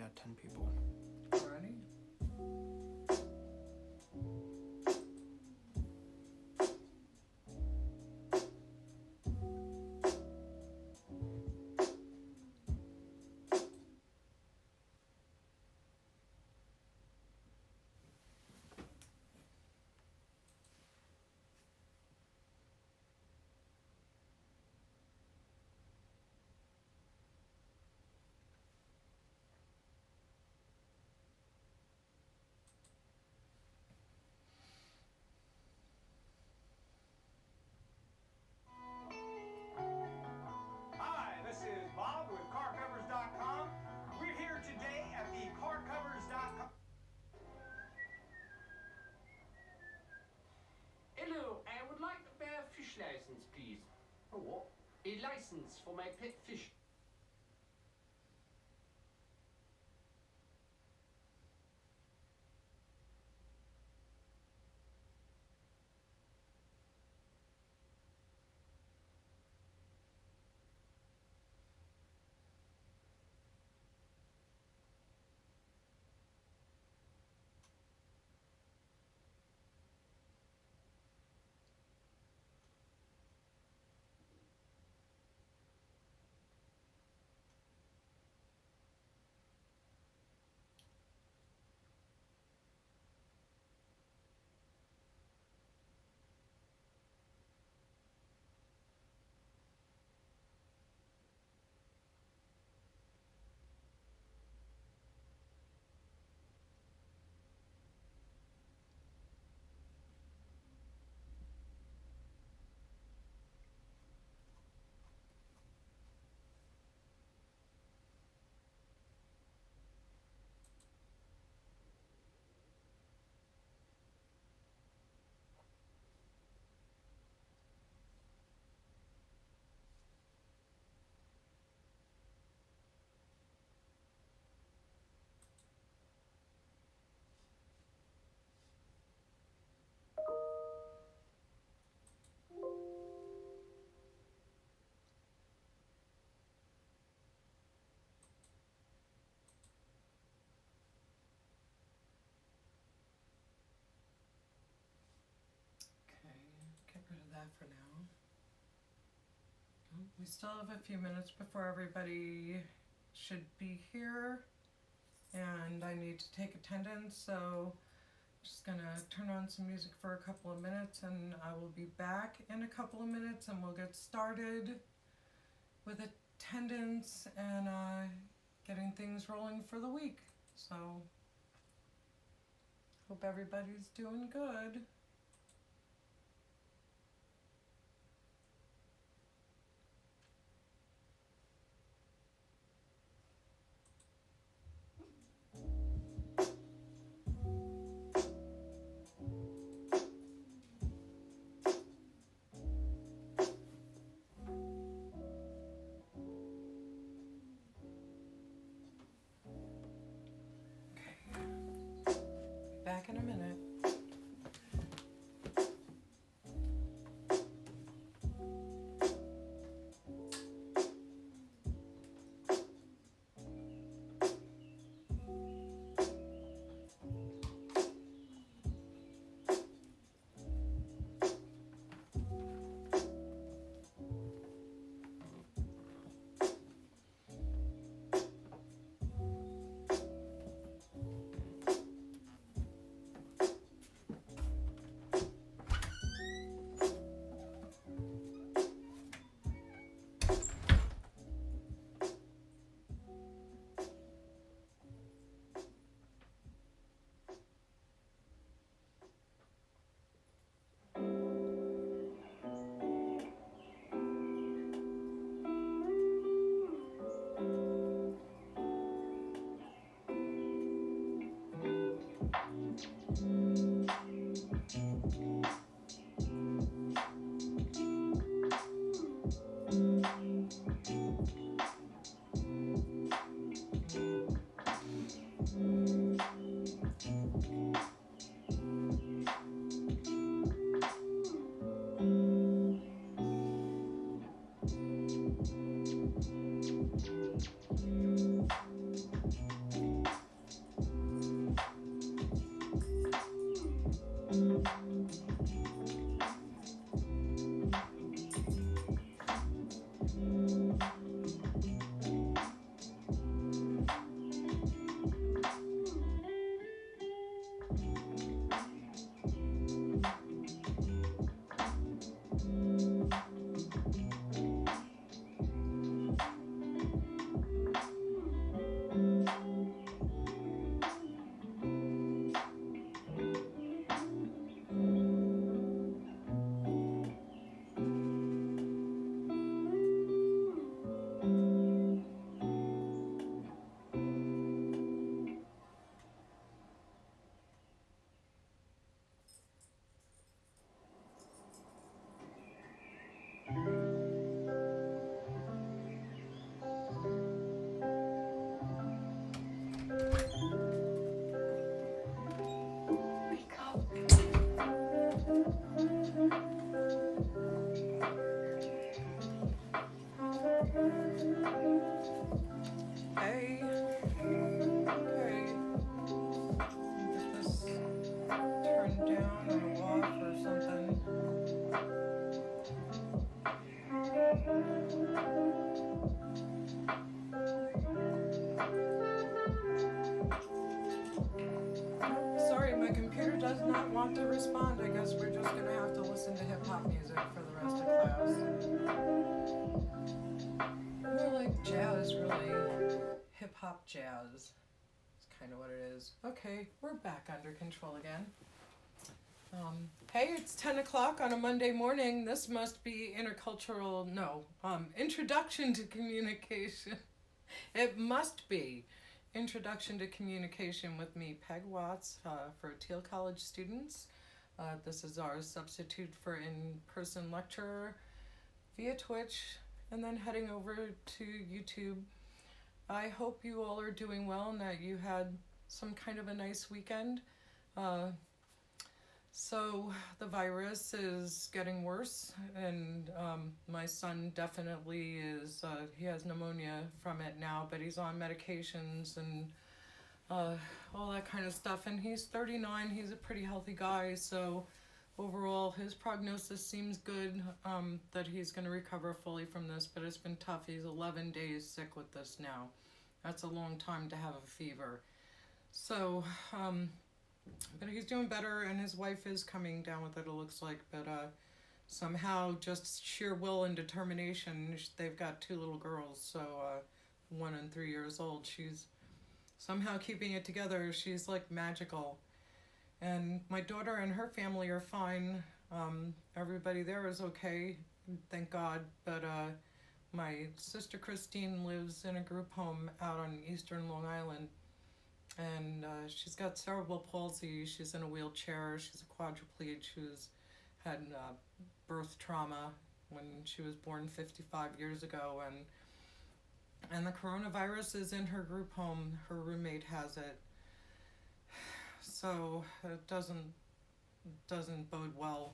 got 10 people. Alrighty. Hi, this is Bob with CarCovers.com. We're here today at the CarCovers.com. Hello, I would like to buy a fish license, please. A what? A license for my pet fish. Okay, get rid of that for now. Oh, we still have a few minutes before everybody should be here, and I need to take attendance, so I'm just gonna turn on some music for a couple of minutes, and I will be back in a couple of minutes, and we'll get started with attendance and getting things rolling for the week. So, hope everybody's doing good. Back in a minute. Hey. Okay. Get this turned down or off or something. Sorry, my computer does not want to respond. I guess we're just gonna have to listen to hip-hop music for the rest of class. More like jazz, really. Hip-hop jazz. It's kind of what it is. Okay, we're back under control again. Hey, it's 10 o'clock on a Monday morning. This must be Introduction to Communication. It must be Introduction to Communication with me, Peg Watts, for Teal College students. This is our substitute for in-person lecture via Twitch, and then heading over to YouTube. I hope you all are doing well and that you had some kind of a nice weekend. So the virus is getting worse, and my son definitely is, he has pneumonia from it now, but he's on medications and all that kind of stuff. And he's 39, he's a pretty healthy guy, so overall his prognosis seems good, that he's going to recover fully from this, but it's been tough. He's 11 days sick with this now. That's a long time to have a fever. So, but he's doing better, and his wife is coming down with it, it looks like, but somehow just sheer will and determination. They've got 2 little girls, so 1 and 3 years old. She's somehow keeping it together. She's like magical. And my daughter and her family are fine. Everybody there is okay, thank God, but my sister Christine lives in a group home out on eastern Long Island, and she's got cerebral palsy. She's in a wheelchair. She's a quadriplegic who's had birth trauma when she was born 55 years ago, and the coronavirus is in her group home. Her roommate has it, so it doesn't bode well.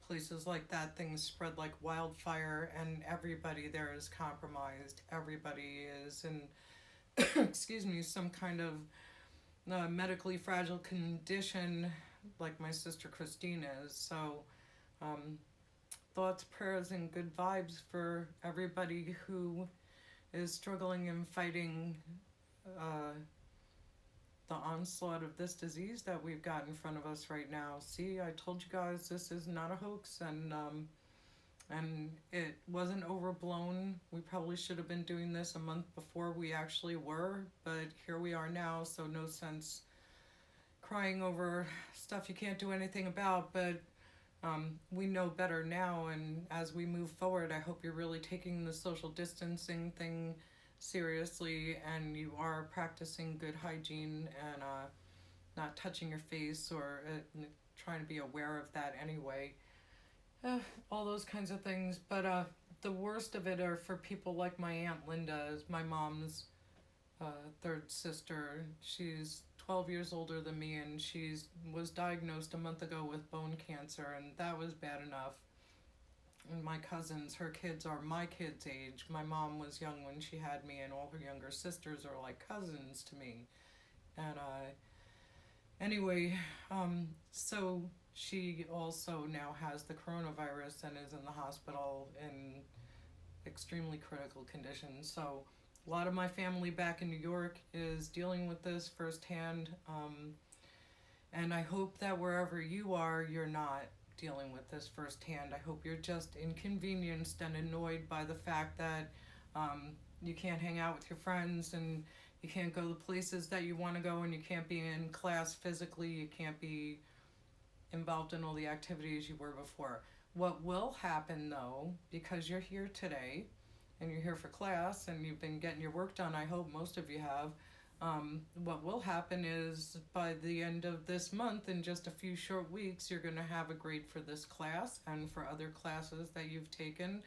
Places like that, things spread like wildfire, and everybody there is compromised. Everybody is in excuse me, some kind of medically fragile condition, like my sister Christine is. So thoughts, prayers, and good vibes for everybody who is struggling and fighting the onslaught of this disease that we've got in front of us right now. See, I told you guys this is not a hoax, and it wasn't overblown. We probably should have been doing this a month before we actually were, but here we are now, so no sense crying over stuff you can't do anything about, but we know better now, and as we move forward, I hope you're really taking the social distancing thing seriously, and you are practicing good hygiene and not touching your face, or trying to be aware of that anyway. All those kinds of things. But the worst of it are for people like my Aunt Linda, is my mom's third sister. She's 12 years older than me, and she was diagnosed a month ago with bone cancer, and that was bad enough. And my cousins, her kids are my kids' age. My mom was young when she had me, and all her younger sisters are like cousins to me. And Anyway, so she also now has the coronavirus and is in the hospital in extremely critical conditions. So a lot of my family back in New York is dealing with this firsthand. And I hope that wherever you are, you're not dealing with this firsthand. I hope you're just inconvenienced and annoyed by the fact that you can't hang out with your friends and you can't go the places that you want to go, and you can't be in class physically. You can't be involved in all the activities you were before. What will happen though, because you're here today and you're here for class and you've been getting your work done, I hope most of you have, what will happen is by the end of this month, in just a few short weeks, you're going to have a grade for this class and for other classes that you've taken.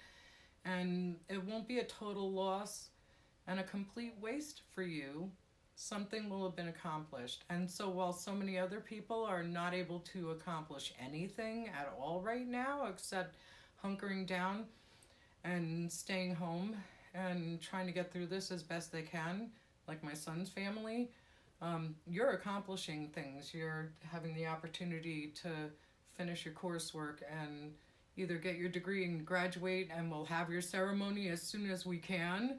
And it won't be a total loss and a complete waste for you. Something will have been accomplished. And so while so many other people are not able to accomplish anything at all right now except hunkering down and staying home and trying to get through this as best they can, like my son's family, you're accomplishing things. You're having the opportunity to finish your coursework and either get your degree and graduate, and we'll have your ceremony as soon as we can,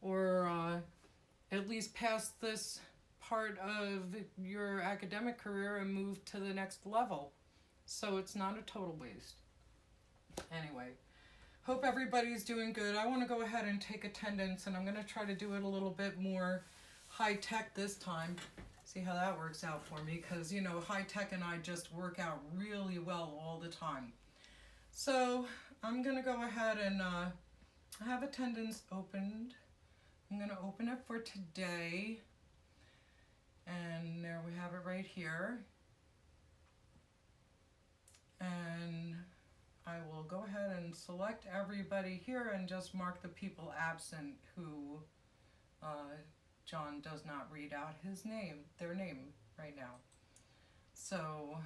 or at least pass this part of your academic career and move to the next level. So it's not a total waste. Anyway, hope everybody's doing good. I want to go ahead and take attendance, and I'm going to try to do it a little bit more high-tech this time. See how that works out for me, because, you know, high-tech and I just work out really well all the time. So I'm going to go ahead and have attendance opened. I'm going to open it for today. And there we have it right here. And I will go ahead and select everybody here and just mark the people absent who John does not read out their name right now. So,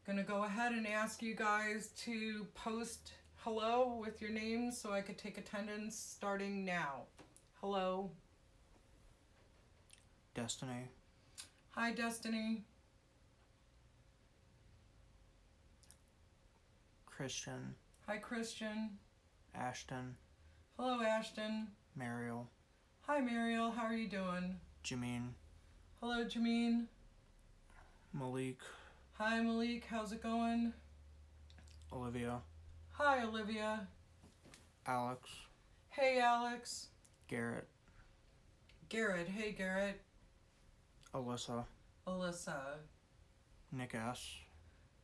gonna go ahead and ask you guys to post hello with your names so I could take attendance starting now. Hello. Destiny. Hi, Destiny. Christian. Hi, Christian. Ashton. Hello, Ashton. Mariel. Hi, Mariel. How are you doing? Jameen. Hello, Jameen. Malik. Hi, Malik. How's it going? Olivia. Hi, Olivia. Alex. Hey, Alex. Garrett. Garrett. Hey, Garrett. Alyssa. Alyssa. Nick S.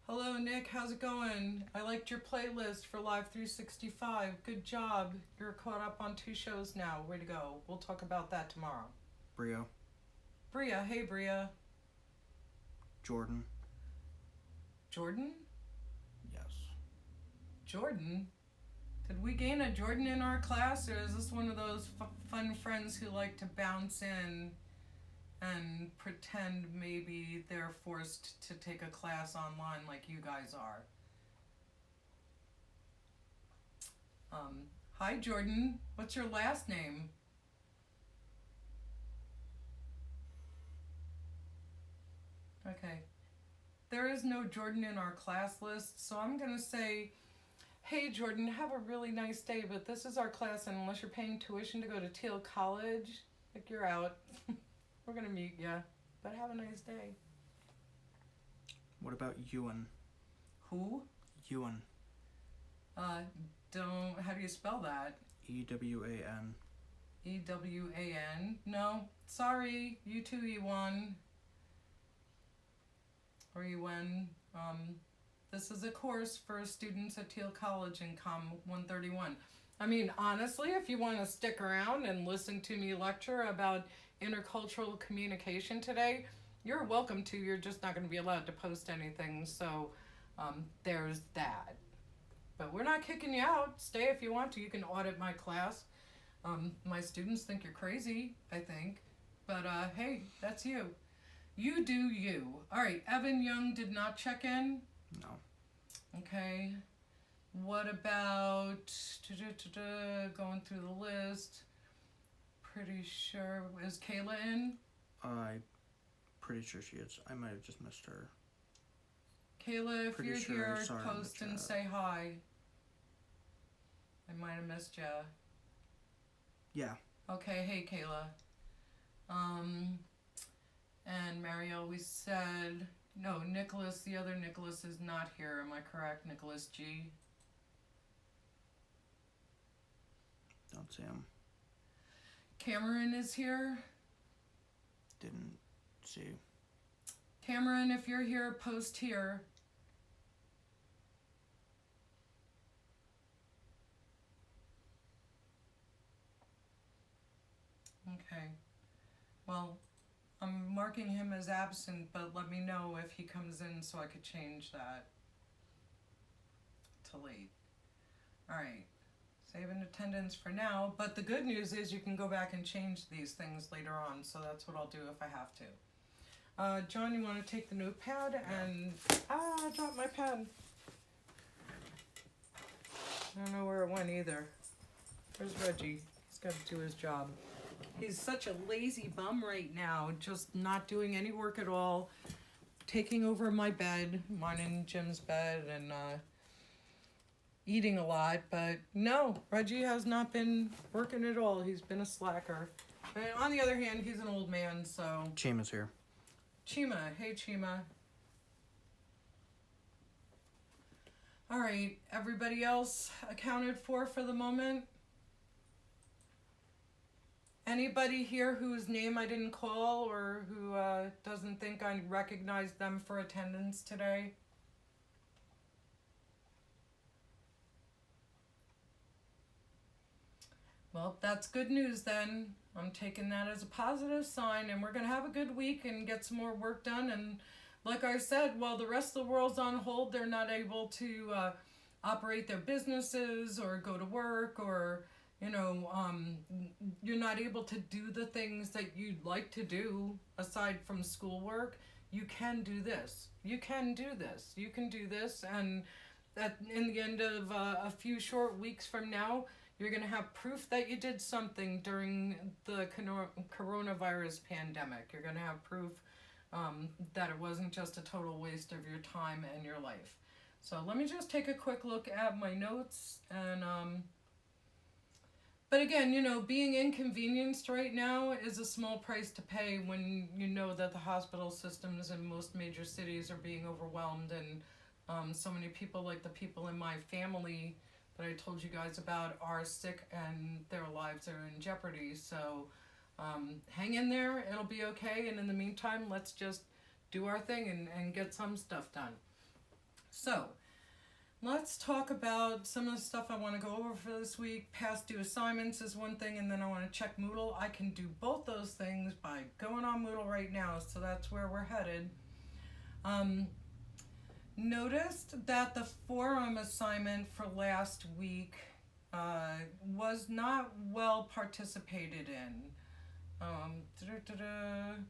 Hello, Nick. How's it going? I liked your playlist for Live 365. Good job. You're caught up on 2 shows now. Way to go. We'll talk about that tomorrow. Bria. Bria. Hey, Bria. Jordan. Jordan? Yes. Jordan? Did we gain a Jordan in our class, or is this one of those fun friends who like to bounce in and pretend maybe they're forced to take a class online like you guys are? Hi, Jordan. What's your last name? Okay. There is no Jordan in our class list, so I'm going to say, hey, Jordan, have a really nice day, but this is our class, and unless you're paying tuition to go to Teal College, like, you're out. We're going to meet ya, but have a nice day. What about Ewan? Who? Ewan. How do you spell that? E-W-A-N. E-W-A-N? No, sorry, you too, Ewan. Or Ewan. This is a course for students at Teal College in Com 131. I mean, honestly, if you want to stick around and listen to me lecture about intercultural communication today, you're welcome to. You're just not going to be allowed to post anything, so there's that. But we're not kicking you out. Stay if you want to. You can audit my class. My students think you're crazy, I think. But hey, that's you. You do you. All right, Evan Young did not check in? No. Okay. What about going through the list? Pretty sure, is Kayla in? I pretty sure she is. I might have just missed her. Kayla, if Pretty you're sure I here, saw her in the post and chat. say hi. I might have missed ya. Yeah. Okay, hey Kayla. And Mariel, we said, no, Nicholas, the other Nicholas is not here. Am I correct? Nicholas G. Don't see him. Cameron is here. Didn't see. Cameron, if you're here, post here. Okay. Well, I'm marking him as absent, but let me know if he comes in so I could change that to late. Alright. Saving attendance for now, but the good news is you can go back and change these things later on, so that's what I'll do if I have to. John, you want to take the notepad and... I dropped my pen. I don't know where it went either. Where's Reggie? He's got to do his job. He's such a lazy bum right now, just not doing any work at all, taking over my bed, mine and Jim's bed, and eating a lot, but no, Reggie has not been working at all. He's been a slacker. And on the other hand, he's an old man, so... Chima's here. Chima, hey Chima. Alright, everybody else accounted for the moment? Anybody here whose name I didn't call or who doesn't think I recognized them for attendance today? Well, that's good news then. I'm taking that as a positive sign, and we're going to have a good week and get some more work done. And like I said, while the rest of the world's on hold, they're not able to operate their businesses or go to work, or, you know, you're not able to do the things that you'd like to do aside from schoolwork. You can do this. You can do this. You can do this. And in the end of a few short weeks from now, you're going to have proof that you did something during the coronavirus pandemic. You're going to have proof that it wasn't just a total waste of your time and your life. So let me just take a quick look at my notes. And but again, you know, being inconvenienced right now is a small price to pay when you know that the hospital systems in most major cities are being overwhelmed, and so many people, like the people in my family that I told you guys about, are sick and their lives are in jeopardy. So hang in there, it'll be okay. And in the meantime, let's just do our thing and get some stuff done. So let's talk about some of the stuff I want to go over for this week. Past due assignments is one thing, and then I want to check Moodle. I can do both those things by going on Moodle right now, so that's where we're headed. Noticed that the forum assignment for last week was not well participated in.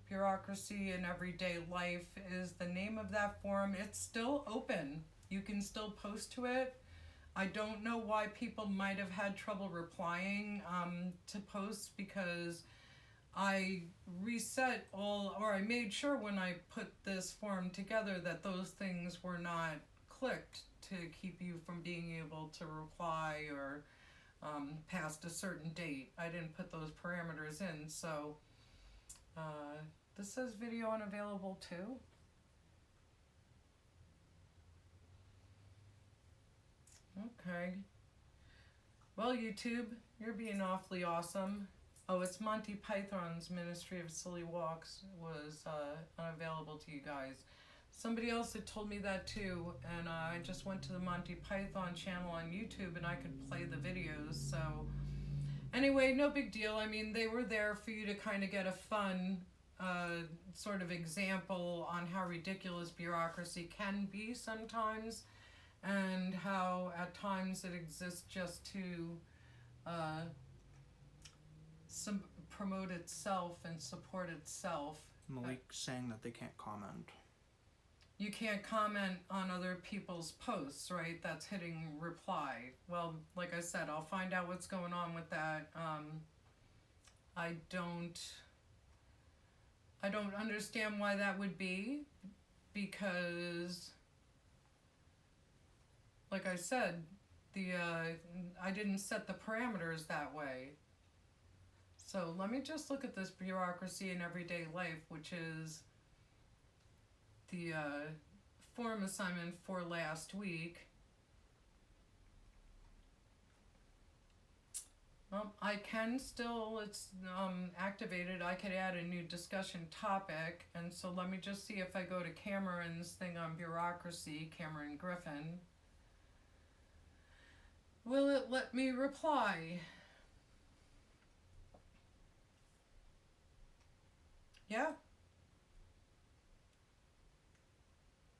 Bureaucracy in Everyday Life is the name of that forum. It's still open. You can still post to it. I don't know why people might have had trouble replying to posts, because I reset all, or I made sure when I put this form together that those things were not clicked to keep you from being able to reply or past a certain date. I didn't put those parameters in, so this says video unavailable too. Okay. Well, YouTube, you're being awfully awesome. Oh, it's Monty Python's Ministry of Silly Walks was unavailable to you guys. Somebody else had told me that too, and I just went to the Monty Python channel on YouTube and I could play the videos. So anyway, no big deal. I mean, they were there for you to kind of get a fun sort of example on how ridiculous bureaucracy can be sometimes, and how at times it exists just to promote itself and support itself. Malik's saying that they can't comment. You can't comment on other people's posts, right? That's hitting reply. Well, like I said, I'll find out what's going on with that. I I don't understand why that would be, because, like I said, I didn't set the parameters that way. So let me just look at this bureaucracy in everyday life, which is the form assignment for last week. I can still, it's activated. I could add a new discussion topic. And so let me just see if I go to Cameron's thing on bureaucracy, Cameron Griffin. Will it let me reply? Yeah.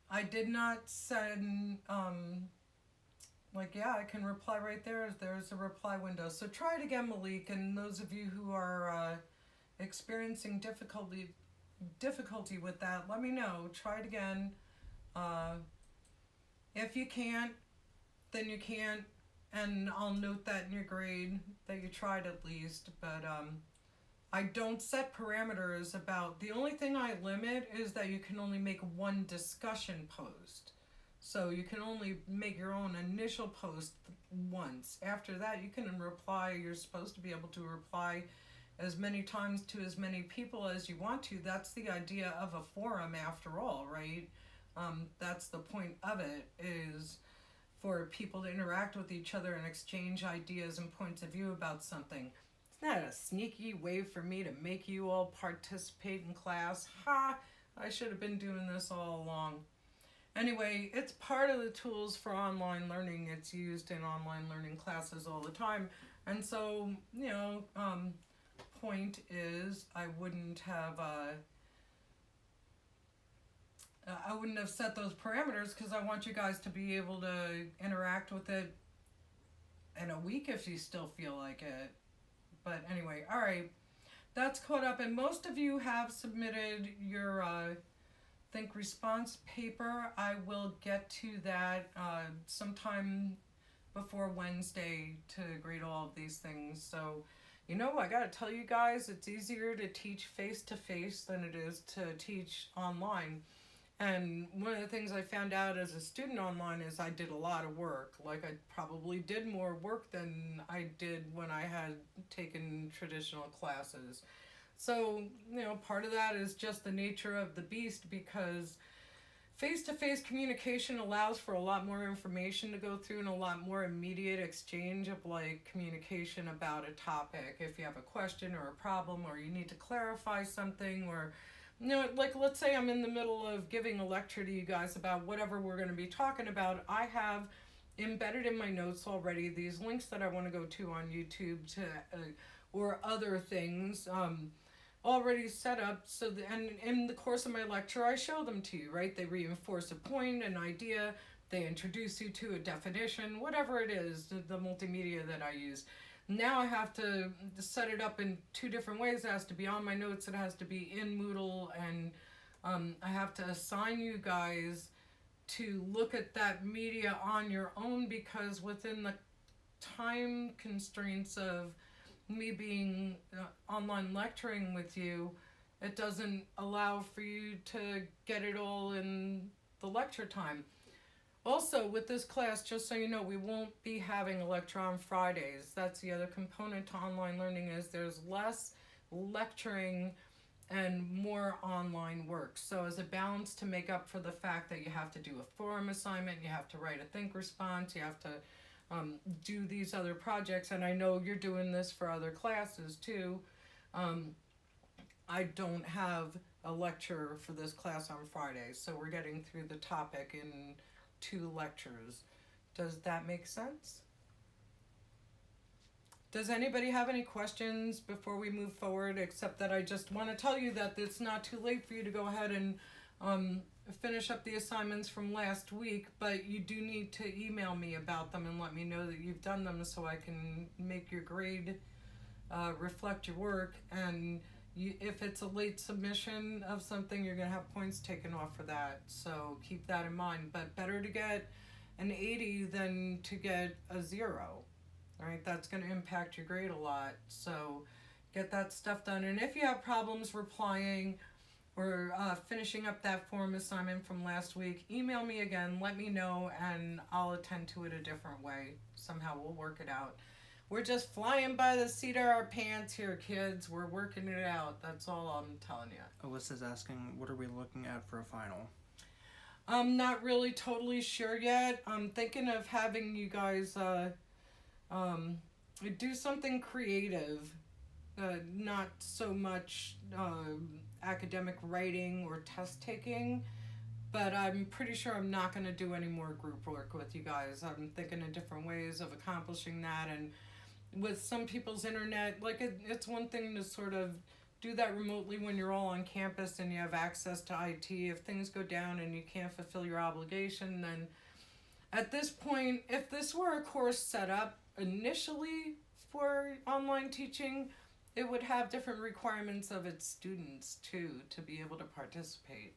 I did not send, yeah, I can reply right there. There's a reply window. So try it again, Malik, and those of you who are experiencing difficulty with that, let me know. Try it again. If you can't, then you can't, and I'll note that in your grade that you tried at least. But I don't set parameters about, the only thing I limit is that you can only make one discussion post. So you can only make your own initial post once. After that, you can reply. You're supposed to be able to reply as many times to as many people as you want to. That's the idea of a forum after all, right? That's the point of it, is for people to interact with each other and exchange ideas and points of view about something. Isn't that a sneaky way for me to make you all participate in class? Ha! I should have been doing this all along. Anyway, it's part of the tools for online learning. It's used in online learning classes all the time. And so, point is, I wouldn't have set those parameters because I want you guys to be able to interact with it in a week if you still feel like it. But anyway, all right, that's caught up. And most of you have submitted your Think response paper. I will get to that sometime before Wednesday to grade all of these things. So, I gotta tell you guys, it's easier to teach face-to-face than it is to teach online. And one of the things I found out as a student online is I did a lot of work. Like, I probably did more work than I did when I had taken traditional classes. So, part of that is just the nature of the beast, because face-to-face communication allows for a lot more information to go through and a lot more immediate exchange of communication about a topic. If you have a question or a problem, or you need to clarify something, or let's say I'm in the middle of giving a lecture to you guys about whatever we're going to be talking about. I have embedded in my notes already these links that I want to go to on YouTube or other things already set up. So and in the course of my lecture, I show them to you, right? They reinforce a point, an idea. They introduce you to a definition, whatever it is, the multimedia that I use. Now I have to set it up in two different ways. It has to be on my notes. It has to be in Moodle. And I have to assign you guys to look at that media on your own, because within the time constraints of me being online lecturing with you, it doesn't allow for you to get it all in the lecture time. Also, with this class, just so you know, we won't be having a lecture on Fridays. That's the other component to online learning, is there's less lecturing and more online work. So as a balance to make up for the fact that you have to do a forum assignment, you have to write a think response, you have to do these other projects, and I know you're doing this for other classes too. I don't have a lecture for this class on Friday, so we're getting through the topic in 2 lectures. Does that make sense? Does anybody have any questions before we move forward, except that I just want to tell you that it's not too late for you to go ahead and finish up the assignments from last week, but you do need to email me about them and let me know that you've done them so I can make your grade reflect your work. And if it's a late submission of something, you're going to have points taken off for that. So keep that in mind. But better to get an 80 than to get a 0. All right, that's going to impact your grade a lot. So get that stuff done. And if you have problems replying, or finishing up that form assignment from last week, email me again, let me know, and I'll attend to it a different way. Somehow we'll work it out. We're just flying by the seat of our pants here, kids. We're working it out. That's all I'm telling you. Alyssa's asking, what are we looking at for a final? I'm not really totally sure yet. I'm thinking of having you guys do something creative. Not so much academic writing or test taking, but I'm pretty sure I'm not going to do any more group work with you guys. I'm thinking of different ways of accomplishing that, and with some people's internet, like it's one thing to sort of do that remotely when you're all on campus and you have access to IT. If things go down and you can't fulfill your obligation, then at this point, if this were a course set up initially for online teaching, it would have different requirements of its students too to be able to participate.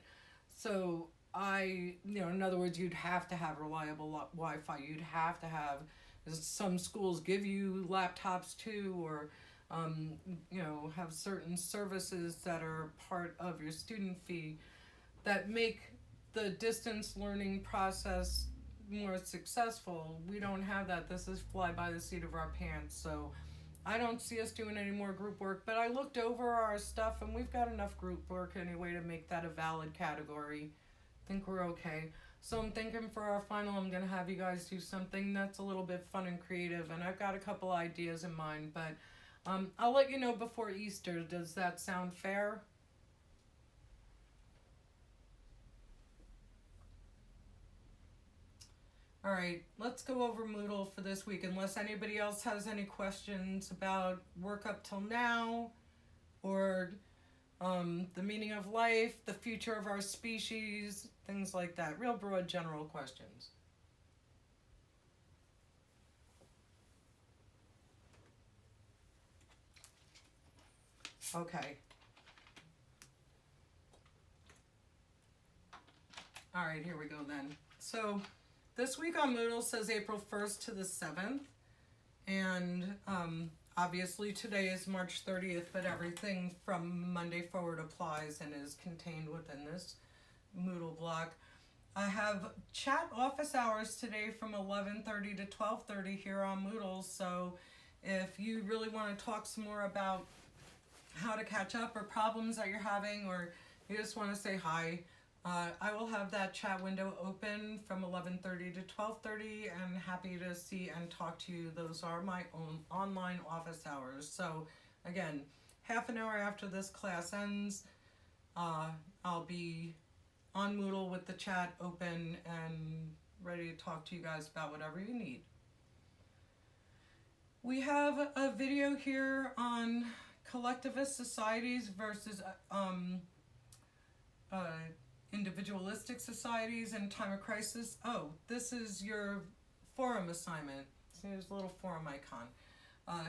So in other words, you'd have to have reliable Wi-Fi. You'd have to have, some schools give you laptops too, or have certain services that are part of your student fee that make the distance learning process more successful. We don't have that. This is fly by the seat of our pants. So I don't see us doing any more group work, but I looked over our stuff and we've got enough group work anyway to make that a valid category. I think we're okay. So I'm thinking for our final, I'm going to have you guys do something that's a little bit fun and creative, and I've got a couple ideas in mind, but I'll let you know before Easter. Does that sound fair? All right, let's go over Moodle for this week, unless anybody else has any questions about work up till now, or the meaning of life, the future of our species, things like that. Real broad general questions. Okay. All right, here we go then. So this week on Moodle says April 1st to the 7th. And obviously today is March 30th, but everything from Monday forward applies and is contained within this Moodle block. I have chat office hours today from 11:30 to 12:30 here on Moodle. So if you really want to talk some more about how to catch up or problems that you're having, or you just want to say hi, I will have that chat window open from 11:30 to 12:30, and happy to see and talk to you. Those are my own online office hours. So again, half an hour after this class ends, I'll be on Moodle with the chat open and ready to talk to you guys about whatever you need. We have a video here on collectivist societies versus individualistic societies in time of crisis. Oh, this is your forum assignment. So here's a little forum icon.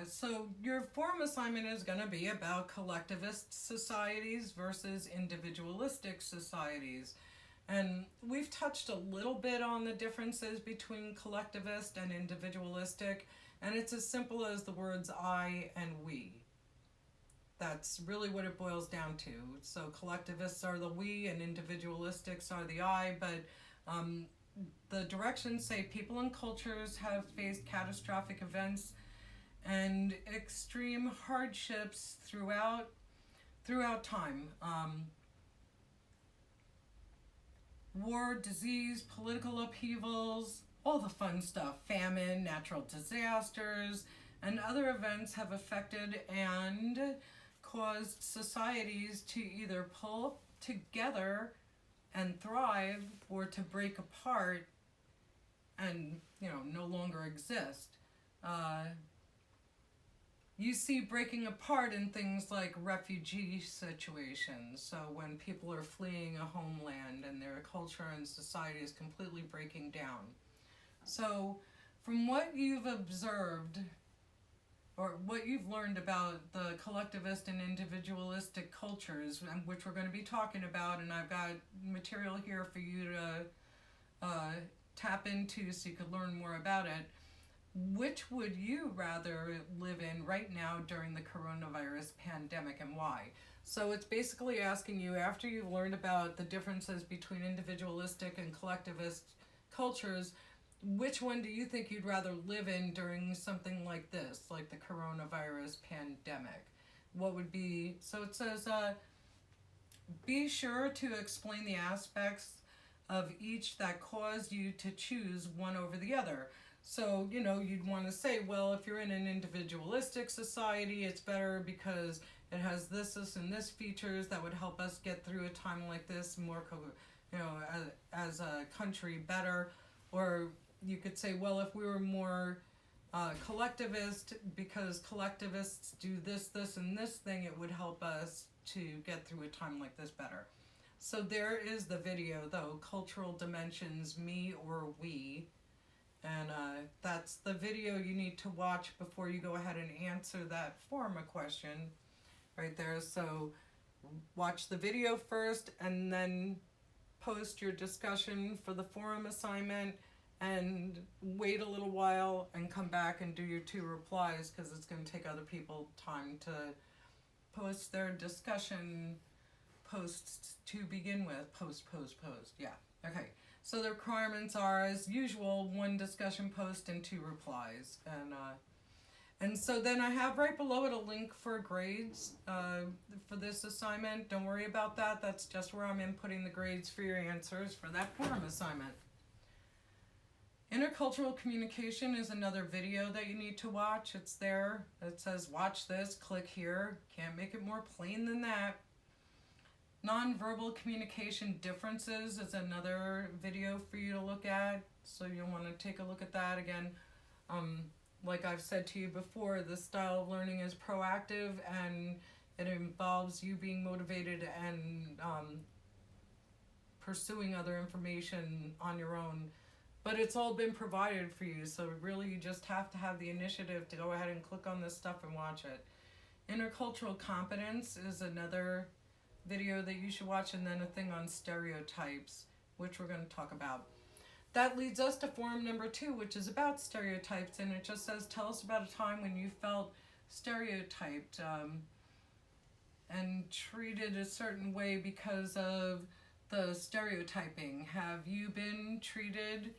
So your forum assignment is going to be about collectivist societies versus individualistic societies. And we've touched a little bit on the differences between collectivist and individualistic, and it's as simple as the words I and we. That's really what it boils down to. So collectivists are the we and individualistics are the I, but the directions say people and cultures have faced catastrophic events and extreme hardships throughout time. War, disease, political upheavals, all the fun stuff, famine, natural disasters, and other events have affected and caused societies to either pull together and thrive, or to break apart and, no longer exist. You see breaking apart in things like refugee situations. So when people are fleeing a homeland and their culture and society is completely breaking down. So from what you've observed, or what you've learned about the collectivist and individualistic cultures, which we're going to be talking about, and I've got material here for you to tap into so you could learn more about it, which would you rather live in right now during the coronavirus pandemic, and why? So it's basically asking you, after you've learned about the differences between individualistic and collectivist cultures, which one do you think you'd rather live in during something like this, like the coronavirus pandemic? What would be, so it says, be sure to explain the aspects of each that caused you to choose one over the other. So, you know, you'd want to say, well, if you're in an individualistic society, it's better because it has this, and this features that would help us get through a time like this more, you know, as a country better. Or you could say, well, if we were more collectivist, because collectivists do this, and this thing, it would help us to get through a time like this better. So there is the video, though, Cultural Dimensions, Me or We. And that's the video you need to watch before you go ahead and answer that form question right there. So watch the video first and then post your discussion for the forum assignment, and wait a little while and come back and do your 2 replies, because it's going to take other people time to post their discussion posts to begin with. Post. Yeah. Okay. So the requirements are, as usual, 1 discussion post and 2 replies. And so then I have right below it a link for grades for this assignment. Don't worry about that. That's just where I'm inputting the grades for your answers for that forum assignment. Intercultural communication is another video that you need to watch. It's there. It says watch this, click here. Can't make it more plain than that. Nonverbal communication differences is another video for you to look at. So you'll want to take a look at that again. Like I've said to you before, this style of learning is proactive, and it involves you being motivated and pursuing other information on your own. But it's all been provided for you, so really you just have to have the initiative to go ahead and click on this stuff and watch it. Intercultural competence is another video that you should watch, and then a thing on stereotypes, which we're going to talk about. That leads us to forum number 2, which is about stereotypes, and it just says, tell us about a time when you felt stereotyped and treated a certain way because of the stereotyping. Have you been treated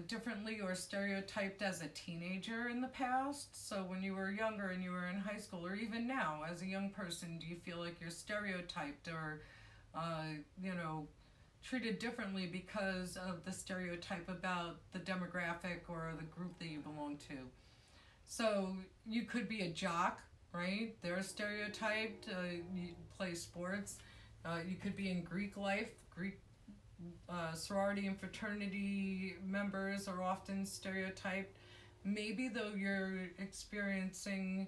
differently or stereotyped as a teenager in the past? So when you were younger and you were in high school, or even now as a young person, do you feel like you're stereotyped or, you know, treated differently because of the stereotype about the demographic or the group that you belong to? So you could be a jock, right? They're stereotyped. You play sports. You could be in Greek life. Greek sorority and fraternity members are often stereotyped. Maybe though you're experiencing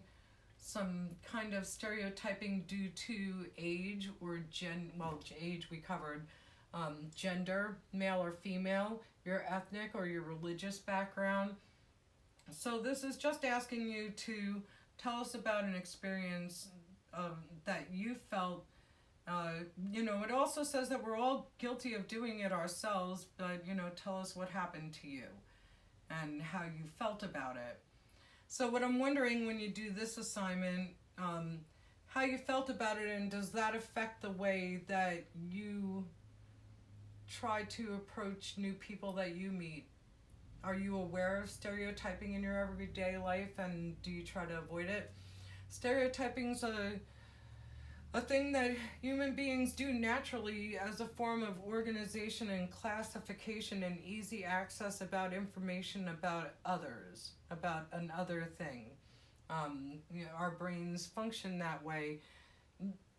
some kind of stereotyping due to age or age we covered, gender, male or female, your ethnic or your religious background. So this is just asking you to tell us about an experience that you felt. You know, it also says that we're all guilty of doing it ourselves, but, you know, tell us what happened to you and how you felt about it. So what I'm wondering when you do this assignment, how you felt about it, and does that affect the way that you try to approach new people that you meet? Are you aware of stereotyping in your everyday life, and do you try to avoid it? Stereotyping's a thing that human beings do naturally as a form of organization and classification and easy access about information about others, about another thing. You know, our brains function that way.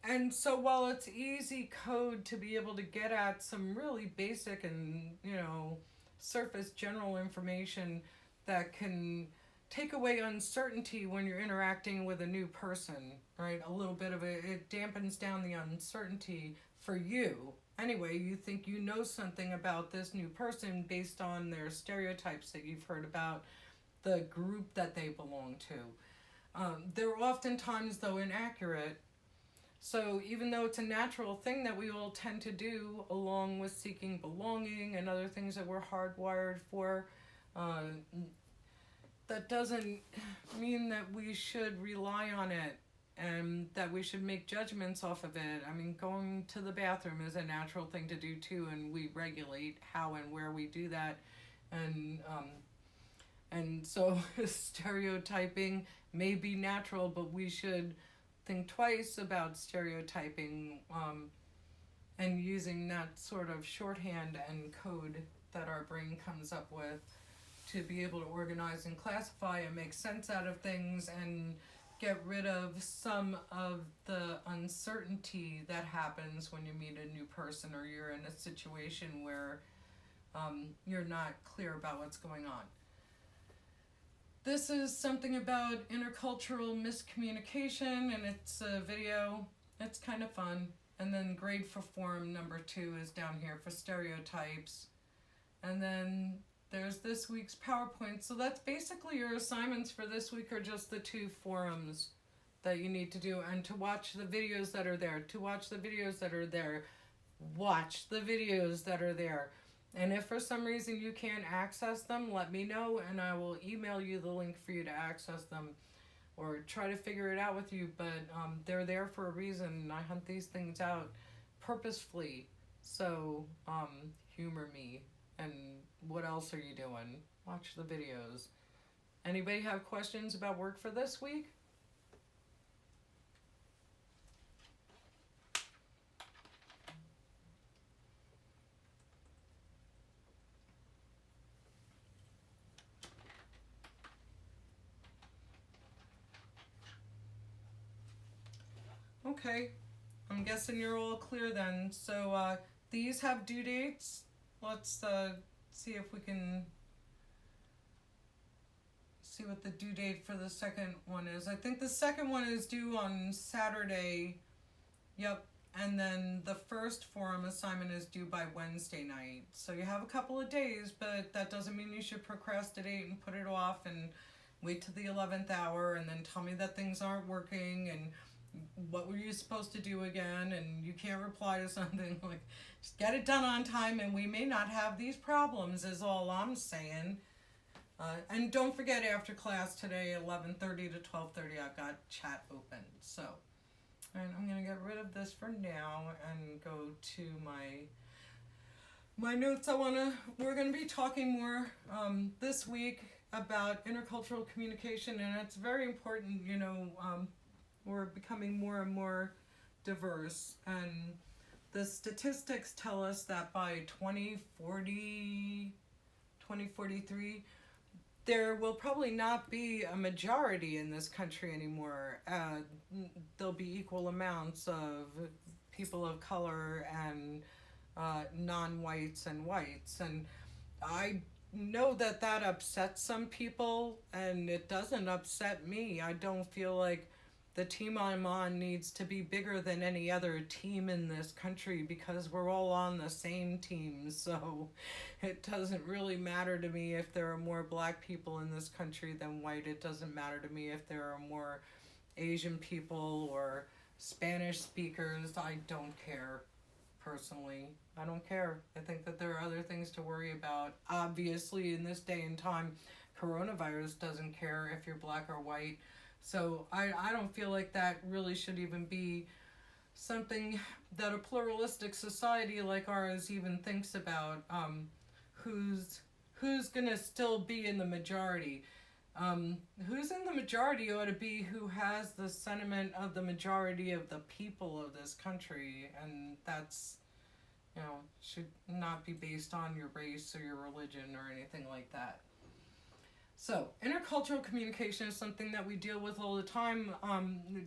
And so while it's easy code to be able to get at some really basic and, you know, surface general information that can take away uncertainty when you're interacting with a new person, right? A little bit of it dampens down the uncertainty for you. Anyway, you think you know something about this new person based on their stereotypes that you've heard about the group that they belong to. They're oftentimes, though, inaccurate. So even though it's a natural thing that we all tend to do, along with seeking belonging and other things that we're hardwired for, that doesn't mean that we should rely on it and that we should make judgments off of it. I mean, going to the bathroom is a natural thing to do too, and we regulate how and where we do that. And so stereotyping may be natural, but we should think twice about stereotyping and using that sort of shorthand and code that our brain comes up with to be able to organize and classify and make sense out of things and get rid of some of the uncertainty that happens when you meet a new person or you're in a situation where you're not clear about what's going on. This is something about intercultural miscommunication, and it's a video. It's kind of fun. And then grade for form number 2 is down here for stereotypes. And then there's this week's PowerPoint. So that's basically your assignments for this week, are just the 2 forums that you need to do, and to watch the videos that are there. To watch the videos that are there. Watch the videos that are there. And if for some reason you can't access them, let me know and I will email you the link for you to access them or try to figure it out with you. But they're there for a reason. I hunt these things out purposefully. So humor me. And what else are you doing? Watch the videos. Anybody have questions about work for this week? Okay, I'm guessing you're all clear then. So these have due dates. Let's see if we can see what the due date for the second one is. I think the second one is due on Saturday. Yep. And then the first forum assignment is due by Wednesday night. So you have a couple of days, but that doesn't mean you should procrastinate and put it off and wait till the 11th hour and then tell me that things aren't working and what were you supposed to do again, and you can't reply to something. Like, just get it done on time and we may not have these problems is all I'm saying. And don't forget, after class today, 11:30 to 12:30, I've got chat open. So, and I'm gonna get rid of this for now and go to my notes. We're gonna be talking more this week about intercultural communication, and it's very important. You know, we're becoming more and more diverse, and the statistics tell us that by 2043, there will probably not be a majority in this country anymore. There'll be equal amounts of people of color and non-whites and whites. And I know that that upsets some people, and it doesn't upset me. I don't feel like the team I'm on needs to be bigger than any other team in this country because we're all on the same team. So it doesn't really matter to me if there are more black people in this country than white. It doesn't matter to me if there are more Asian people or Spanish speakers. I don't care, personally. I don't care. I think that there are other things to worry about. Obviously, in this day and time, coronavirus doesn't care if you're black or white. So I don't feel like that really should even be something that a pluralistic society like ours even thinks about. Who's gonna still be in the majority? Who's in the majority ought to be who has the sentiment of the majority of the people of this country, and that's, you know, should not be based on your race or your religion or anything like that. So, intercultural communication is something that we deal with all the time,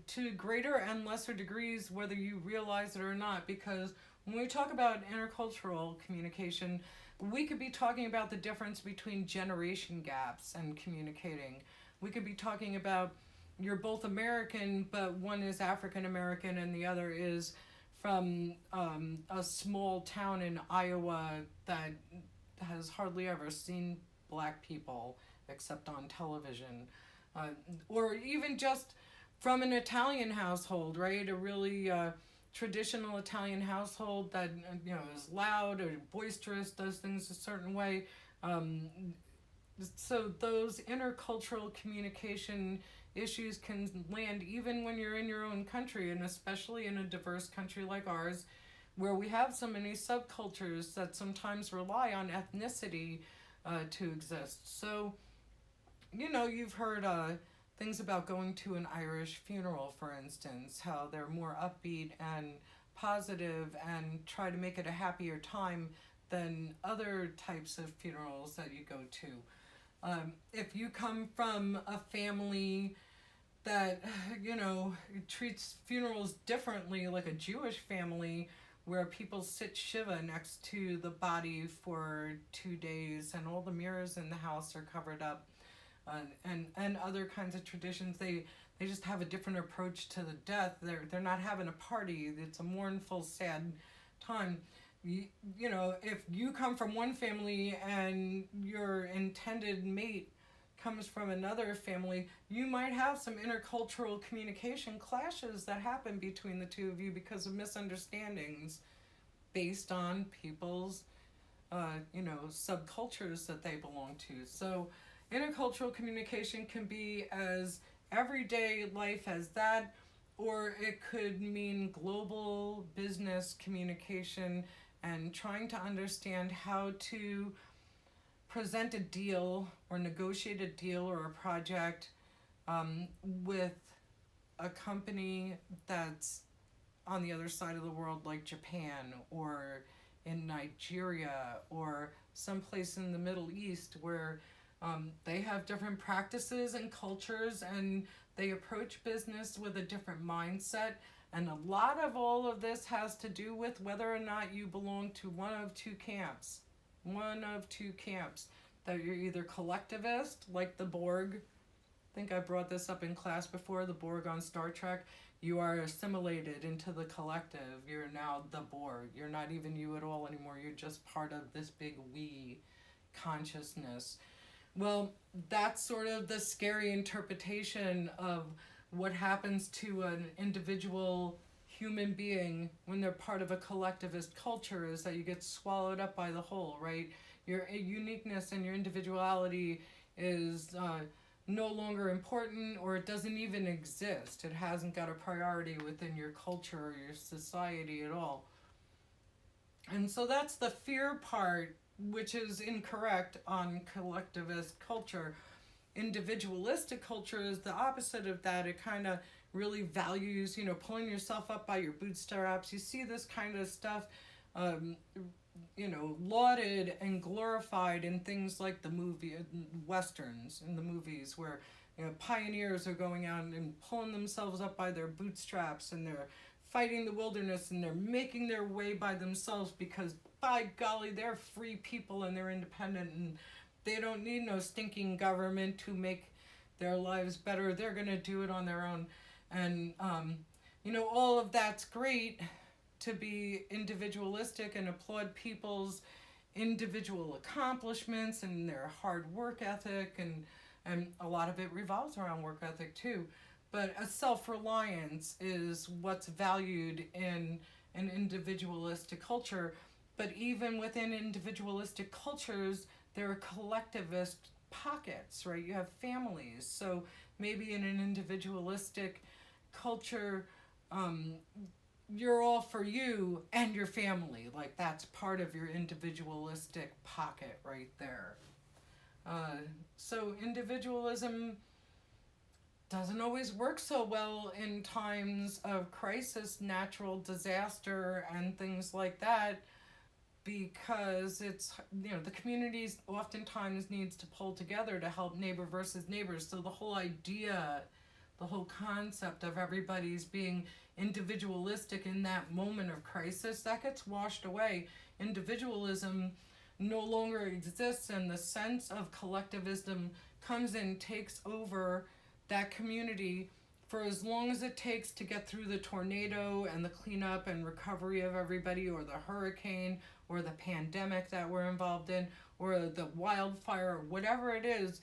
to greater and lesser degrees, whether you realize it or not, because when we talk about intercultural communication, we could be talking about the difference between generation gaps and communicating. We could be talking about you're both American, but one is African American and the other is from a small town in Iowa that has hardly ever seen black people except on television, or even just from an Italian household, right? A really traditional Italian household that, you know, is loud or boisterous, does things a certain way. so those intercultural communication issues can land even when you're in your own country, and especially in a diverse country like ours, where we have so many subcultures that sometimes rely on ethnicity to exist. So, you've heard things about going to an Irish funeral, for instance, how they're more upbeat and positive and try to make it a happier time than other types of funerals that you go to. If you come from a family that, treats funerals differently, like a Jewish family, where people sit Shiva next to the body for 2 days and all the mirrors in the house are covered up, and other kinds of traditions, they just have a different approach to the death. They're not having a party. It's a mournful, sad time. If you come from one family and your intended mate comes from another family, you might have some intercultural communication clashes that happen between the two of you because of misunderstandings based on people's subcultures that they belong to. So intercultural communication can be as everyday life as that, or it could mean global business communication and trying to understand how to present a deal or negotiate a deal or a project with a company that's on the other side of the world, like Japan or in Nigeria or someplace in the Middle East, where they have different practices and cultures, and they approach business with a different mindset. And a lot of all of this has to do with whether or not you belong to one of two camps. That you're either collectivist, like the Borg. I think I brought this up in class before, the Borg on Star Trek. You are assimilated into the collective. You're now the Borg. You're not even you at all anymore. You're just part of this big we consciousness. Well, that's sort of the scary interpretation of what happens to an individual human being when they're part of a collectivist culture, is that you get swallowed up by the whole, right? Your uniqueness and your individuality is no longer important, or it doesn't even exist. It hasn't got a priority within your culture or your society at all. And so that's the fear part, which is incorrect on collectivist culture. Individualistic culture is the opposite of that. It kind of really values, pulling yourself up by your bootstraps. You see this kind of stuff, lauded and glorified in things like the movie, westerns in the movies, where, pioneers are going out and pulling themselves up by their bootstraps, and they're fighting the wilderness, and they're making their way by themselves because, by golly, they're free people and they're independent, and they don't need no stinking government to make their lives better. They're going to do it on their own. And, all of that's great to be individualistic and applaud people's individual accomplishments and their hard work ethic. And a lot of it revolves around work ethic too. But a self-reliance is what's valued in an individualistic culture. But even within individualistic cultures, there are collectivist pockets, right? You have families. So maybe in an individualistic culture, you're all for you and your family. Like, that's part of your individualistic pocket right there. So individualism doesn't always work so well in times of crisis, natural disaster, and things like that, because it's, the communities oftentimes needs to pull together to help neighbor versus neighbors. So the whole idea, the whole concept of everybody's being individualistic in that moment of crisis, that gets washed away. Individualism no longer exists, and the sense of collectivism comes in, takes over that community for as long as it takes to get through the tornado and the cleanup and recovery of everybody, or the hurricane, or the pandemic that we're involved in, or the wildfire, or whatever it is,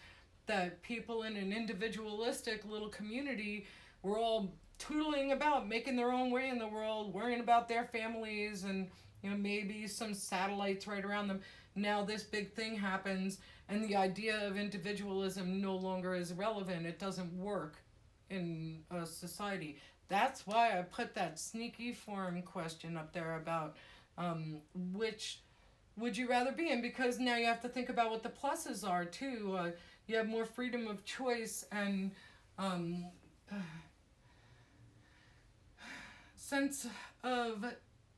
that people in an individualistic little community were all tootling about, making their own way in the world, worrying about their families and, maybe some satellites right around them. now this big thing happens and the idea of individualism no longer is relevant. It doesn't work in a society. That's why I put that sneaky forum question up there about which would you rather be in, because now you have to think about what the pluses are too. You have more freedom of choice and sense of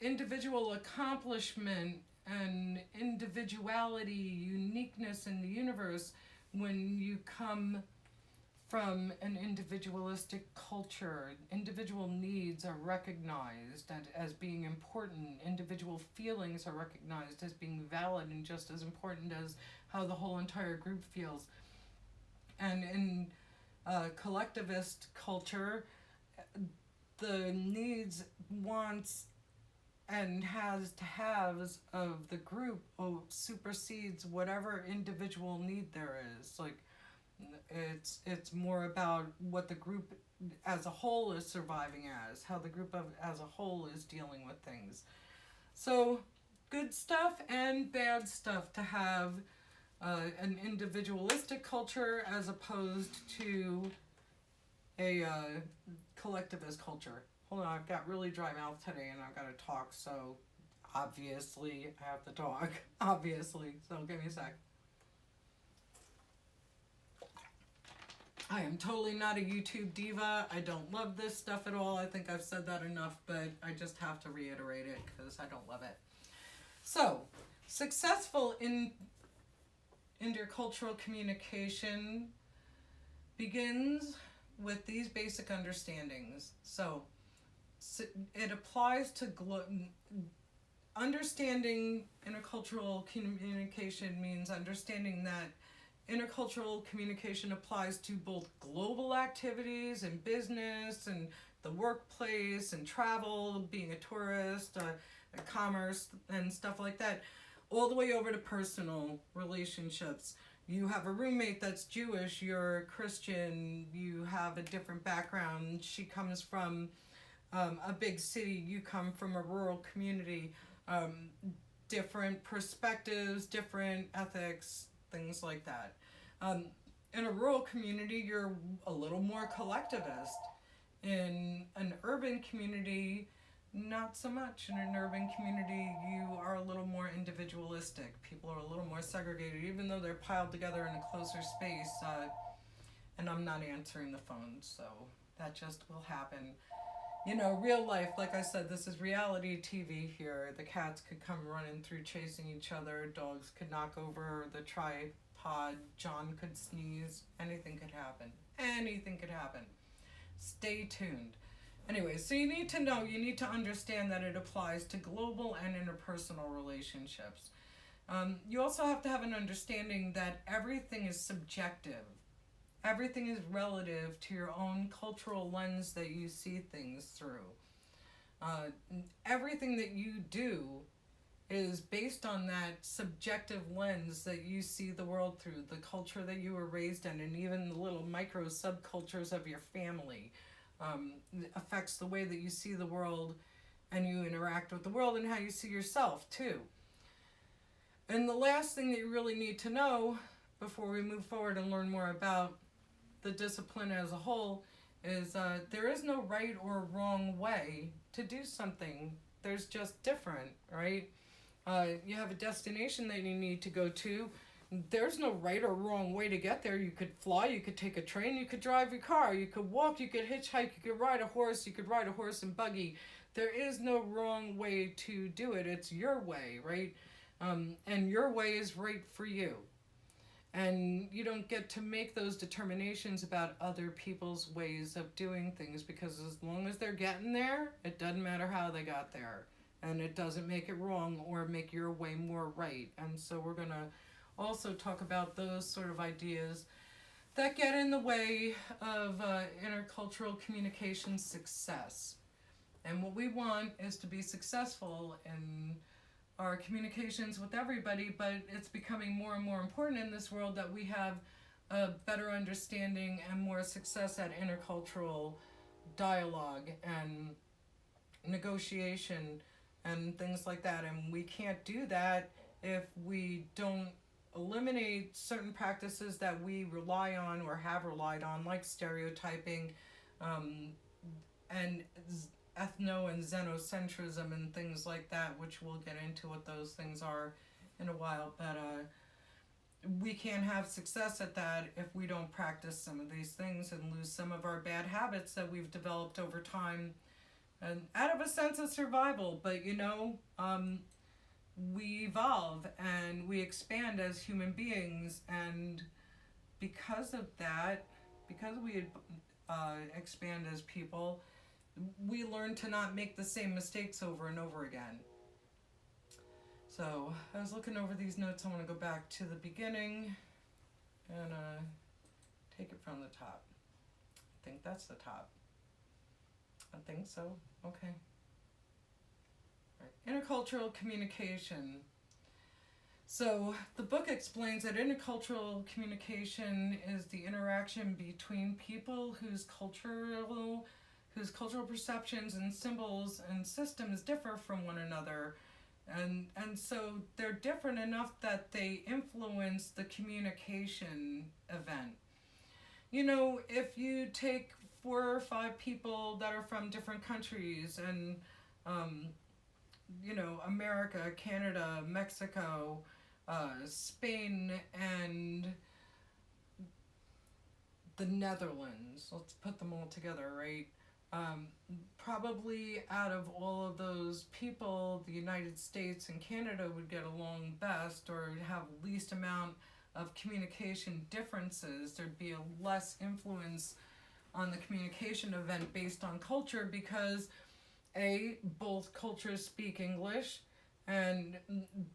individual accomplishment and individuality, uniqueness in the universe when you come from an individualistic culture. Individual needs are recognized as being important. Individual feelings are recognized as being valid and just as important as how the whole entire group feels. And in collectivist culture, the needs, wants, and has to haves of the group supersedes whatever individual need there is. Like, it's more about what the group as a whole is surviving as, how the group as a whole is dealing with things. So good stuff and bad stuff to have an individualistic culture as opposed to a collectivist culture. Hold on, I've got really dry mouth today and I've got to talk, so obviously I have to talk. Obviously, so give me a sec. I am totally not a YouTube diva. I don't love this stuff at all. I think I've said that enough, but I just have to reiterate it because I don't love it. So, successful in intercultural communication begins with these basic understandings. So it applies to understanding intercultural communication means understanding that intercultural communication applies to both global activities and business and the workplace and travel, being a tourist, commerce and stuff like that, all the way over to personal relationships. You have a roommate that's Jewish, you're Christian, you have a different background. She comes from a big city, you come from a rural community. Different perspectives, different ethics, things like that. In a rural community, you're a little more collectivist. In an urban community, not so much. In an urban community, you are a little more individualistic. People are a little more segregated, even though they're piled together in a closer space. And I'm not answering the phone, so that just will happen. You know, real life, like I said, this is reality TV here. The cats could come running through chasing each other. Dogs could knock over the tripod. John could sneeze. Anything could happen. Anything could happen. Stay tuned. Anyway, so you need to know, you need to understand that it applies to global and interpersonal relationships. You also have to have an understanding that everything is subjective. Everything is relative to your own cultural lens that you see things through. Everything that you do is based on that subjective lens that you see the world through, the culture that you were raised in, and even the little micro subcultures of your family. Affects the way that you see the world and you interact with the world and how you see yourself too. And the last thing that you really need to know before we move forward and learn more about the discipline as a whole is there is no right or wrong way to do something. There's just different, right? You have a destination that you need to go to. There's no right or wrong way to get there. You could fly, you could take a train, you could drive your car, you could walk, you could hitchhike, you could ride a horse, you could ride a horse and buggy. There is no wrong way to do it. It's your way, right? And your way is right for you. And you don't get to make those determinations about other people's ways of doing things, because as long as they're getting there, it doesn't matter how they got there. And it doesn't make it wrong or make your way more right. And so we're going to also talk about those sort of ideas that get in the way of intercultural communication success. And what we want is to be successful in our communications with everybody, but it's becoming more and more important in this world that we have a better understanding and more success at intercultural dialogue and negotiation and things like that. And we can't do that if we don't eliminate certain practices that we rely on or have relied on, like stereotyping, and ethno and xenocentrism and things like that, which we'll get into what those things are in a while. But we can't have success at that if we don't practice some of these things and lose some of our bad habits that we've developed over time, and out of a sense of survival. But we evolve and we expand as human beings, and because of that, because we expand as people, we learn to not make the same mistakes over and over again. So I was looking over these notes. I want to go back to the beginning and take it from the top. I think that's the top. I think so. Okay. Right. Intercultural communication. So the book explains that intercultural communication is the interaction between people whose cultural perceptions and symbols and systems differ from one another. And so they're different enough that they influence the communication event. If you take 4 or 5 people that are from different countries and, America, Canada, Mexico, Spain, and the Netherlands, let's put them all together, right? Probably out of all of those people, the United States and Canada would get along best, or have least amount of communication differences. There'd be a less influence on the communication event based on culture, because A, both cultures speak English, and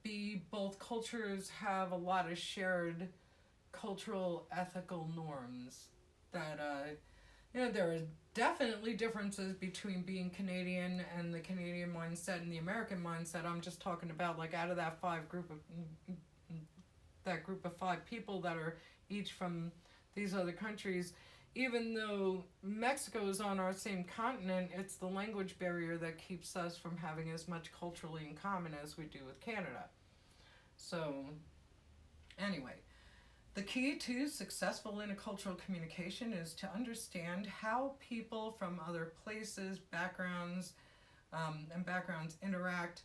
B, both cultures have a lot of shared cultural ethical norms that there are definitely differences between being Canadian and the Canadian mindset and the American mindset. I'm just talking about, like, out of that group of 5 people that are each from these other countries, even though Mexico is on our same continent, it's the language barrier that keeps us from having as much culturally in common as we do with Canada. So, anyway, the key to successful intercultural communication is to understand how people from other places, backgrounds interact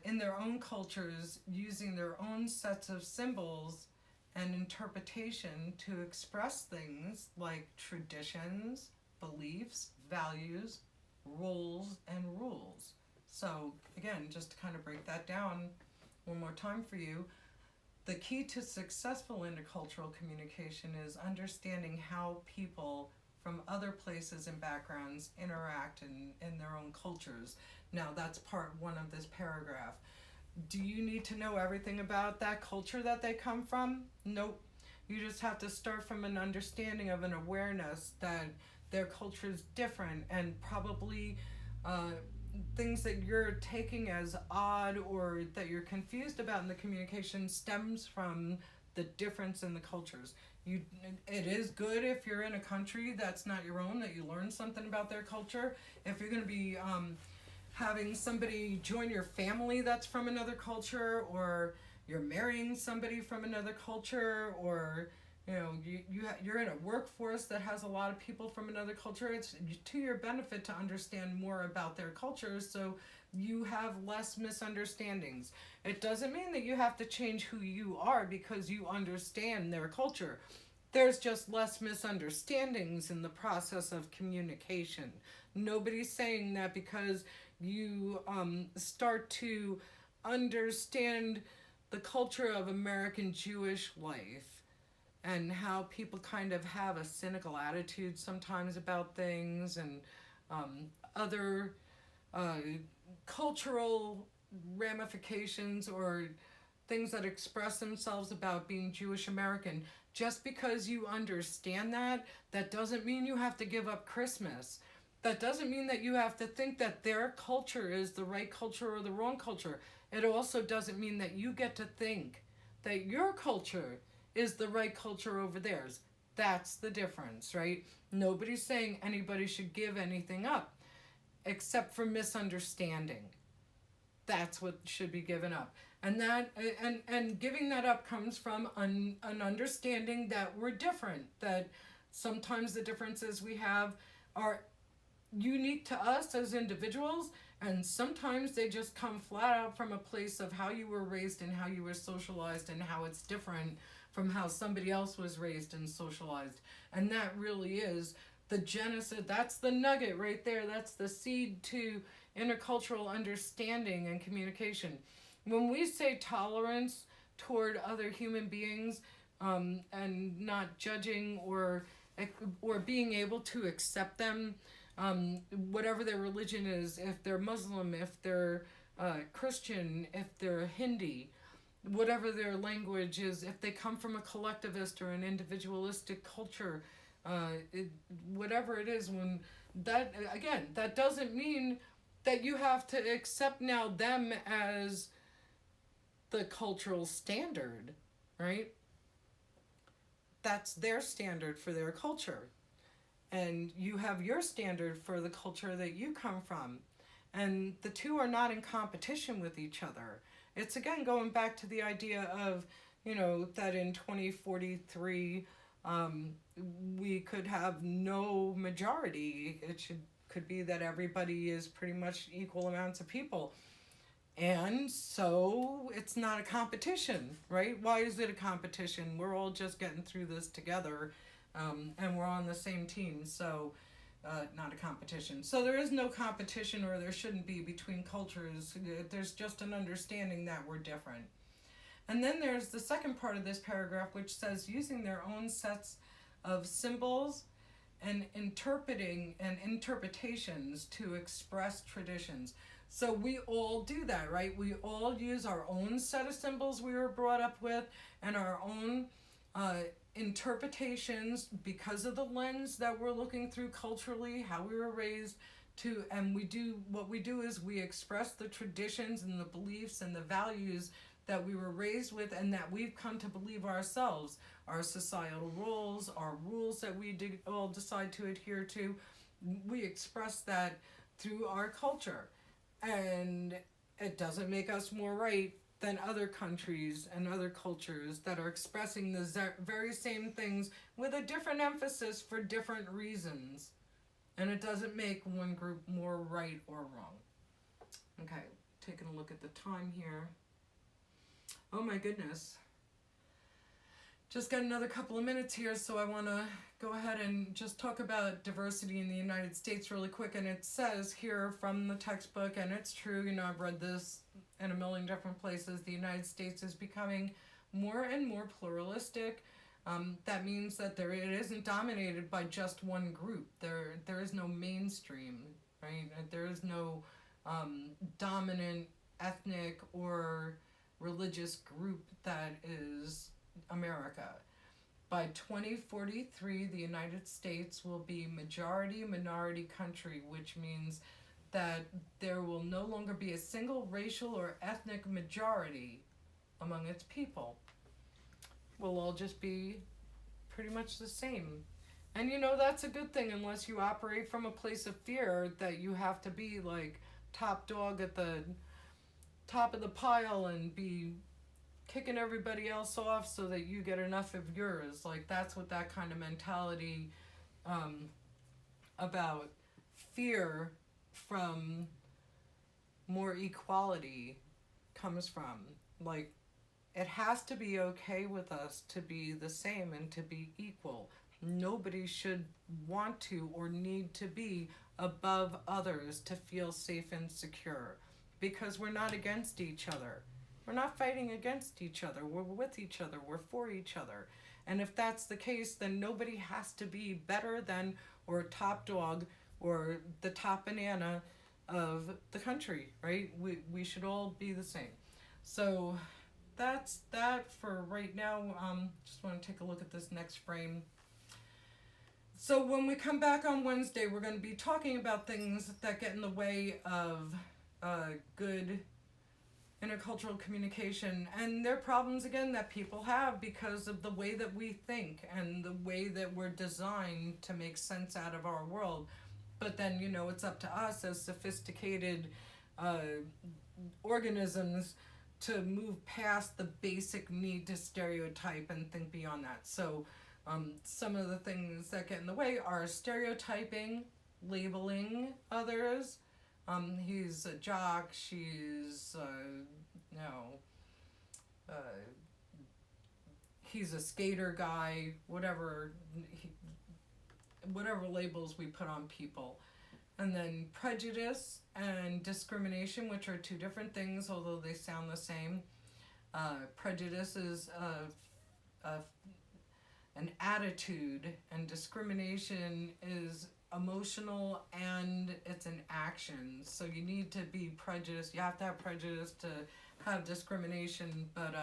in their own cultures, using their own sets of symbols and interpretation to express things like traditions, beliefs, values, roles, and rules. So again, just to kind of break that down one more time for you, the key to successful intercultural communication is understanding how people from other places and backgrounds interact in their own cultures. Now, that's part 1 of this paragraph. Do you need to know everything about that culture that they come from? Nope. You just have to start from an understanding of an awareness that their culture is different, and probably things that you're taking as odd or that you're confused about in the communication stems from the difference in the cultures. It is good if you're in a country that's not your own, that you learn something about their culture. If you're going to be having somebody join your family that's from another culture, or you're marrying somebody from another culture, or you're in a workforce that has a lot of people from another culture, it's to your benefit to understand more about their cultures so you have less misunderstandings. It doesn't mean that you have to change who you are because you understand their culture. There's just less misunderstandings in the process of communication. Nobody's saying that because you start to understand the culture of American Jewish life and how people kind of have a cynical attitude sometimes about things, and other cultural ramifications or things that express themselves about being Jewish American. Just because you understand that doesn't mean you have to give up Christmas. That doesn't mean that you have to think that their culture is the right culture or the wrong culture. It also doesn't mean that you get to think that your culture is the right culture over theirs. That's the difference, right? Nobody's saying anybody should give anything up except for misunderstanding. That's what should be given up. And that and giving that up comes from an understanding that we're different, that sometimes the differences we have are unique to us as individuals, and sometimes they just come flat out from a place of how you were raised and how you were socialized and how it's different from how somebody else was raised and socialized. And that really is the genesis, that's the nugget right there, that's the seed to intercultural understanding and communication. When we say tolerance toward other human beings, and not judging or being able to accept them, whatever their religion is, if they're Muslim, if they're Christian, if they're Hindi, whatever their language is, if they come from a collectivist or an individualistic culture, whatever it is, when that, again, that doesn't mean that you have to accept now them as the cultural standard, right? That's their standard for their culture. And you have your standard for the culture that you come from. And the two are not in competition with each other. It's again going back to the idea of, that in 2043, we could have no majority. It could be that everybody is pretty much equal amounts of people. And so it's not a competition, right? Why is it a competition? We're all just getting through this together, and we're on the same team, so not a competition. So there is no competition, or there shouldn't be, between cultures. There's just an understanding that we're different. And then there's the second part of this paragraph, which says using their own sets of symbols and interpretations to express traditions. So we all do that, right? We all use our own set of symbols we were brought up with, and our own interpretations because of the lens that we're looking through culturally, how we were raised to, and what we do is we express the traditions and the beliefs and the values that we were raised with and that we've come to believe ourselves, our societal roles, our rules that we all decide to adhere to. We express that through our culture. And it doesn't make us more right than other countries and other cultures that are expressing the very same things with a different emphasis for different reasons. And it doesn't make one group more right or wrong. Okay, taking a look at the time here. Oh my goodness. Just got another couple of minutes here, so I want to go ahead and just talk about diversity in the United States really quick. And it says here from the textbook, and it's true, I've read this in a million different places, the United States is becoming more and more pluralistic. That means that it isn't dominated by just one group. There is no mainstream, right? There is no dominant ethnic or religious group that is America. By 2043, the United States will be majority-minority country, which means that there will no longer be a single racial or ethnic majority among its people. We'll all just be pretty much the same. And that's a good thing, unless you operate from a place of fear that you have to be like top dog at the top of the pile and be kicking everybody else off so that you get enough of yours. Like, that's what that kind of mentality about fear from more equality comes from. Like, it has to be okay with us to be the same and to be equal. Nobody should want to or need to be above others to feel safe and secure, because we're not against each other. We're not fighting against each other. We're with each other. We're for each other. And if that's the case, then nobody has to be better than or top dog or the top banana of the country, right? We should all be the same. So that's that for right now. Just want to take a look at this next frame. So when we come back on Wednesday, we're going to be talking about things that get in the way of good intercultural communication, and they're problems again that people have because of the way that we think and the way that we're designed to make sense out of our world. But then it's up to us as sophisticated organisms to move past the basic need to stereotype and think beyond that. So some of the things that get in the way are stereotyping, labeling others. He's a jock, she's, he's a skater guy, whatever labels we put on people. And then prejudice and discrimination, which are two different things, although they sound the same. Prejudice is an attitude, and discrimination is emotional and it's an action. So you need to be prejudiced. You have to have prejudice to have discrimination, but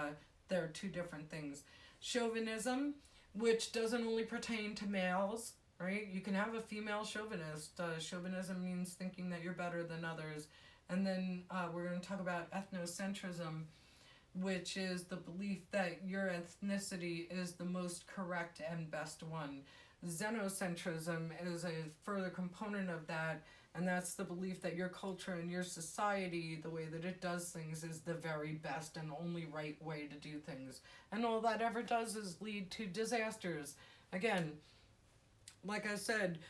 they're two different things. Chauvinism, which doesn't only pertain to males, right? You can have a female chauvinist. Chauvinism means thinking that you're better than others. And then we're going to talk about ethnocentrism, which is the belief that your ethnicity is the most correct and best one. Xenocentrism is a further component of that, and that's the belief that your culture and your society, the way that it does things, is the very best and only right way to do things. And all that ever does is lead to disasters. Again, like I said,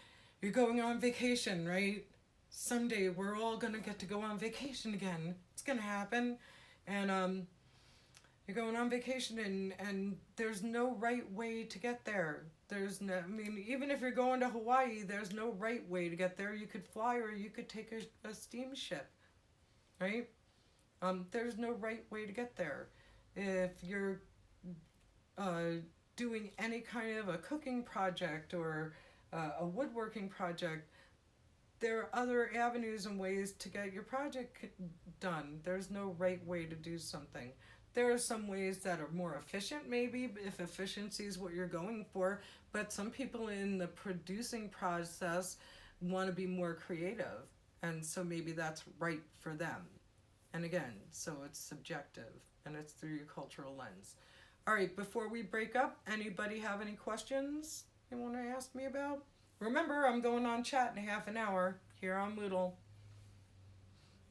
you're going on vacation, right? Someday we're all going to get to go on vacation again. It's going to happen. And you're going on vacation and there's no right way to get there. There's no, I mean, even if you're going to Hawaii, there's no right way to get there. You could fly or you could take a steamship, right? There's no right way to get there. If you're doing any kind of a cooking project or a woodworking project, there are other avenues and ways to get your project done. There's no right way to do something. There are some ways that are more efficient, maybe, if efficiency is what you're going for, but some people in the producing process want to be more creative, and so maybe that's right for them. And again, so it's subjective, and it's through your cultural lens. All right, before we break up, anybody have any questions they want to ask me about? Remember, I'm going on chat in half an hour here on Moodle.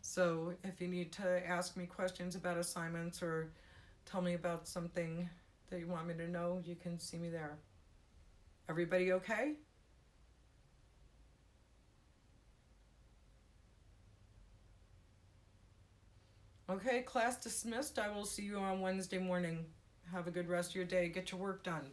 So if you need to ask me questions about assignments or tell me about something that you want me to know, you can see me there. Everybody okay? Okay, class dismissed. I will see you on Wednesday morning. Have a good rest of your day. Get your work done.